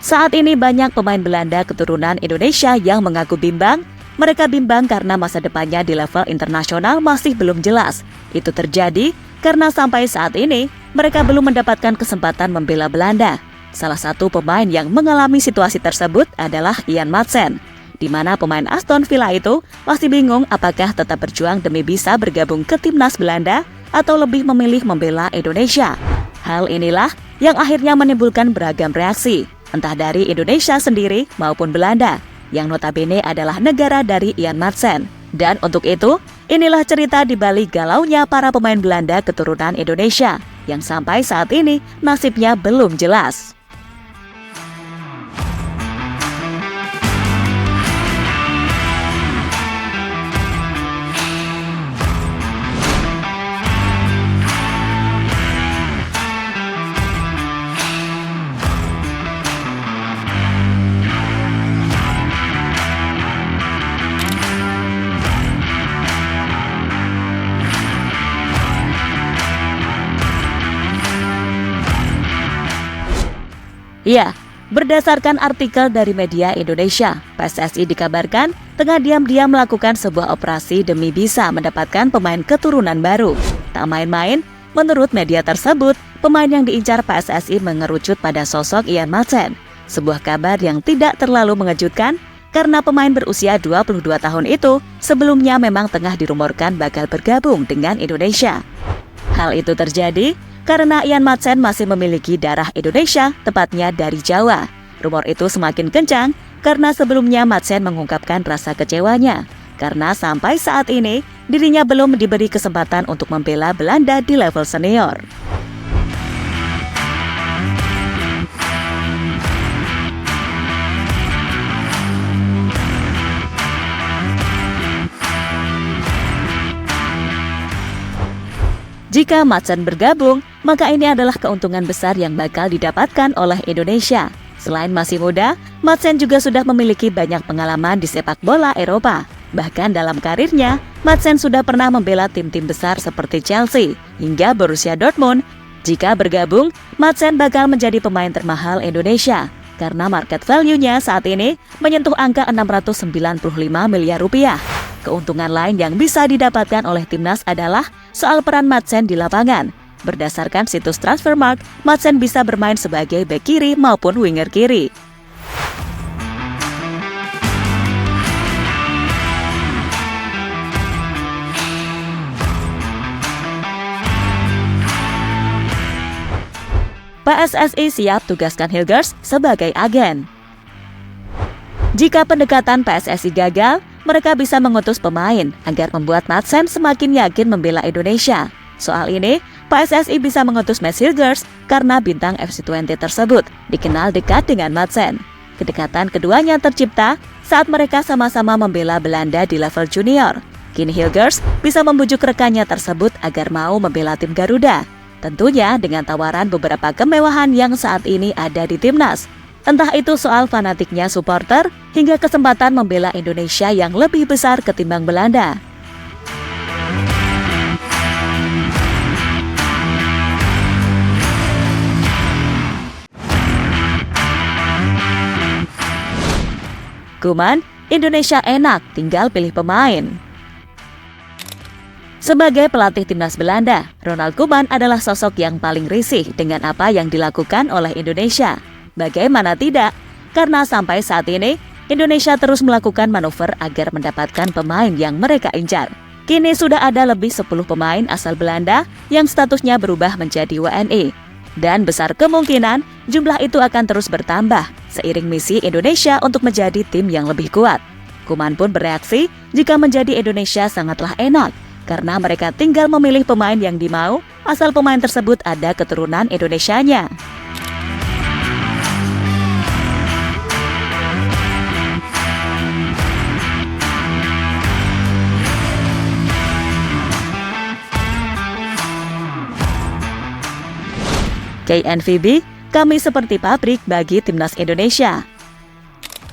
Saat ini banyak pemain Belanda keturunan Indonesia yang mengaku bimbang. Mereka bimbang karena masa depannya di level internasional masih belum jelas. Itu terjadi karena sampai saat ini mereka belum mendapatkan kesempatan membela Belanda. Salah satu pemain yang mengalami situasi tersebut adalah Ian Maatsen, di mana pemain Aston Villa itu masih bingung apakah tetap berjuang demi bisa bergabung ke timnas Belanda atau lebih memilih membela Indonesia. Hal inilah yang akhirnya menimbulkan beragam reaksi, entah dari Indonesia sendiri maupun Belanda, yang notabene adalah negara dari Ian Maatsen. Dan untuk itu, inilah cerita di balik galaunya para pemain Belanda keturunan Indonesia, yang sampai saat ini nasibnya belum jelas. Ya, berdasarkan artikel dari media Indonesia, PSSI dikabarkan tengah diam-diam melakukan sebuah operasi demi bisa mendapatkan pemain keturunan baru. Tak main-main, menurut media tersebut, pemain yang diincar PSSI mengerucut pada sosok Ian Maatsen. Sebuah kabar yang tidak terlalu mengejutkan karena pemain berusia 22 tahun itu sebelumnya memang tengah dirumorkan bakal bergabung dengan Indonesia. Hal itu terjadi karena Ian Maatsen masih memiliki darah Indonesia, tepatnya dari Jawa. Rumor itu semakin kencang karena sebelumnya Maatsen mengungkapkan rasa kecewanya karena sampai saat ini dirinya belum diberi kesempatan untuk membela Belanda di level senior. Jika Maatsen bergabung, maka ini adalah keuntungan besar yang bakal didapatkan oleh Indonesia. Selain masih muda, Maatsen juga sudah memiliki banyak pengalaman di sepak bola Eropa. Bahkan dalam karirnya, Maatsen sudah pernah membela tim-tim besar seperti Chelsea hingga Borussia Dortmund. Jika bergabung, Maatsen bakal menjadi pemain termahal Indonesia karena market value-nya saat ini menyentuh angka 695 miliar rupiah. Keuntungan lain yang bisa didapatkan oleh timnas adalah soal peran Maatsen di lapangan. Berdasarkan situs Transfermarkt, Maatsen bisa bermain sebagai bek kiri maupun winger kiri. PSSI siap tugaskan Hilgers sebagai agen. Jika pendekatan PSSI gagal, mereka bisa mengutus pemain agar membuat Maatsen semakin yakin membela Indonesia. Soal ini, PSSI bisa mengutus Mads Hilgers karena bintang FC20 tersebut dikenal dekat dengan Maatsen. Kedekatan keduanya tercipta saat mereka sama-sama membela Belanda di level junior. Kini Hilgers bisa membujuk rekannya tersebut agar mau membela tim Garuda. Tentunya dengan tawaran beberapa kemewahan yang saat ini ada di timnas. Entah itu soal fanatiknya supporter hingga kesempatan membela Indonesia yang lebih besar ketimbang Belanda. Koeman, Indonesia enak, tinggal pilih pemain. Sebagai pelatih timnas Belanda, Ronald Koeman adalah sosok yang paling risih dengan apa yang dilakukan oleh Indonesia. Bagaimana tidak? Karena sampai saat ini, Indonesia terus melakukan manuver agar mendapatkan pemain yang mereka incar. Kini sudah ada lebih 10 pemain asal Belanda yang statusnya berubah menjadi WNI. Dan besar kemungkinan jumlah itu akan terus bertambah seiring misi Indonesia untuk menjadi tim yang lebih kuat. Koeman pun bereaksi jika menjadi Indonesia sangatlah enak, karena mereka tinggal memilih pemain yang dimau asal pemain tersebut ada keturunan Indonesianya. KNVB, kami seperti pabrik bagi timnas Indonesia.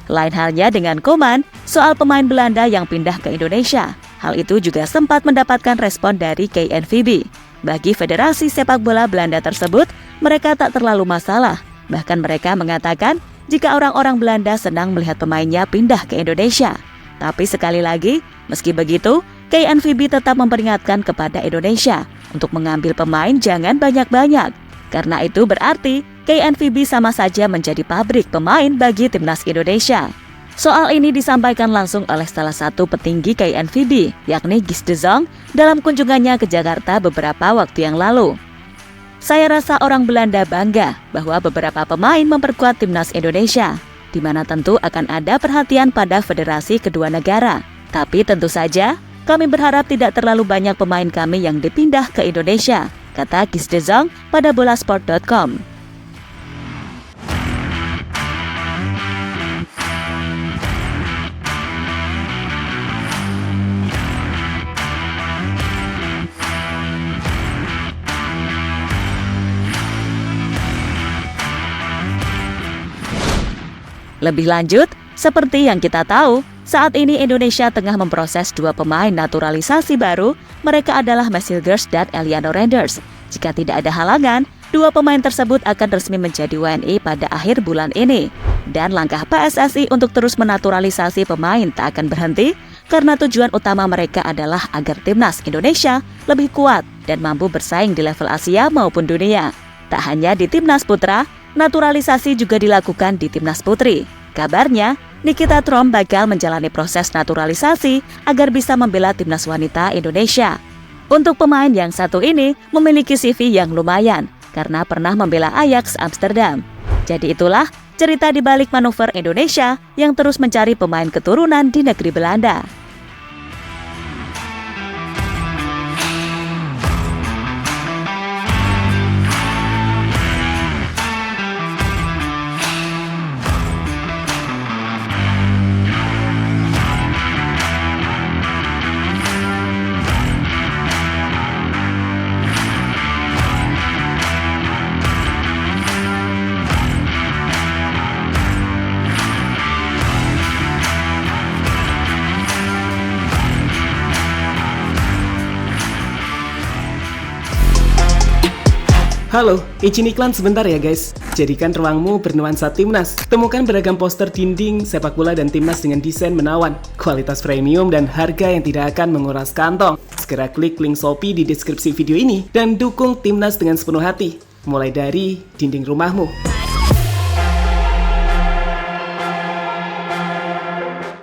Lain halnya dengan Koeman soal pemain Belanda yang pindah ke Indonesia. Hal itu juga sempat mendapatkan respon dari KNVB. Bagi Federasi Sepak Bola Belanda tersebut, mereka tak terlalu masalah. Bahkan mereka mengatakan jika orang-orang Belanda senang melihat pemainnya pindah ke Indonesia. Tapi sekali lagi, meski begitu, KNVB tetap memperingatkan kepada Indonesia untuk mengambil pemain jangan banyak-banyak. Karena itu berarti KNVB sama saja menjadi pabrik pemain bagi timnas Indonesia. Soal ini disampaikan langsung oleh salah satu petinggi KNVB, yakni Guus de Jong, dalam kunjungannya ke Jakarta beberapa waktu yang lalu. Saya rasa orang Belanda bangga bahwa beberapa pemain memperkuat timnas Indonesia, di mana tentu akan ada perhatian pada federasi kedua negara. Tapi tentu saja, kami berharap tidak terlalu banyak pemain kami yang dipindah ke Indonesia, kata Guus de Jong pada bolasport.com. Lebih lanjut, seperti yang kita tahu, saat ini Indonesia tengah memproses 2 pemain naturalisasi baru. Mereka adalah Max Hilgers dan Eliano Renders. Jika tidak ada halangan, 2 pemain tersebut akan resmi menjadi WNI pada akhir bulan ini. Dan langkah PSSI untuk terus menaturalisasi pemain tak akan berhenti, karena tujuan utama mereka adalah agar timnas Indonesia lebih kuat dan mampu bersaing di level Asia maupun dunia. Tak hanya di timnas putra, naturalisasi juga dilakukan di timnas putri. Kabarnya, Nikita Tromp bakal menjalani proses naturalisasi agar bisa membela timnas wanita Indonesia. Untuk pemain yang satu ini memiliki CV yang lumayan karena pernah membela Ajax Amsterdam. Jadi itulah cerita di balik manuver Indonesia yang terus mencari pemain keturunan di negeri Belanda. Halo, izin iklan sebentar ya guys. Jadikan ruangmu bernuansa timnas. Temukan beragam poster dinding, sepak bola dan timnas dengan desain menawan, kualitas premium dan harga yang tidak akan menguras kantong. Segera klik link Shopee di deskripsi video ini dan dukung timnas dengan sepenuh hati. Mulai dari dinding rumahmu.